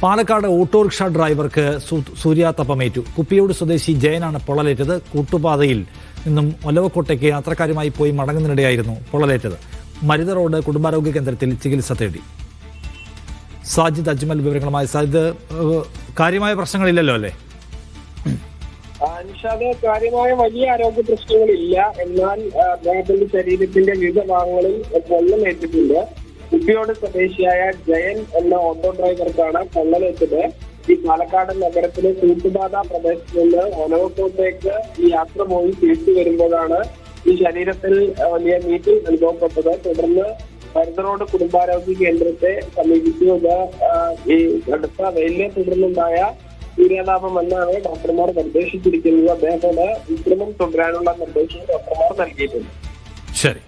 Palakkad autorickshaw ഡ്രൈവർക്ക് സൂര്യാതപമേറ്റു. കുപ്പിയോട് സ്വദേശി ജയനാണ് പൊള്ളലേറ്റത്. കൂട്ടുപാതയിൽ നിന്നും ഒലവക്കോട്ടേക്ക് യാത്രക്കാരുമായി പോയി മടങ്ങുന്നതിനിടെയായിരുന്നു പൊള്ളലേറ്റത്. മരുത റോഡ് കുടുംബാരോഗ്യ കേന്ദ്രത്തിൽ ചികിത്സ തേടി. സാജിദ് അജ്മൽ വിവരങ്ങളുമായി. സാജിദ്, കാര്യമായ പ്രശ്നങ്ങളില്ലല്ലോ അല്ലേ? നിഷാദ്, കാര്യമായ വലിയ ആരോഗ്യ പ്രശ്നങ്ങളില്ല. എന്നാൽ അദ്ദേഹത്തിന്റെ ശരീരത്തിന്റെ വിവിധ ഭാഗങ്ങളിൽ പൊള്ളലേറ്റിട്ടുണ്ട്. കുപ്പിയോട് സ്വദേശിയായ ജയൻ എന്ന ഓട്ടോ ഡ്രൈവർക്കാണ് പൊള്ളലേറ്റത്. ഈ പാലക്കാട് നഗരത്തിലെ കൂട്ടുപാത പ്രദേശത്ത് നിന്ന് ഒലവക്കോട്ടേക്ക് ഈ യാത്ര പോയി തിരിച്ചു വരുമ്പോഴാണ് ഈ ശരീരത്തിൽ വലിയ നീറ്റൽ അനുഭവപ്പെട്ടത്. തുടർന്ന് മരുത റോഡ് കുടുംബാരോഗ്യ കേന്ദ്രത്തെ സമീപിച്ചു. ഈ അടുത്ത വെയിലിനെ തുടർന്നുണ്ടായ സൂര്യാതാപമെന്നാണ് ഡോക്ടർമാർ നിർദ്ദേശിച്ചിരിക്കുന്നത്. അദ്ദേഹത്തോട് വിശ്രമം തുടരാനുള്ള നിർദ്ദേശം ഡോക്ടർമാർ നൽകിയിട്ടുണ്ട്. ശരി.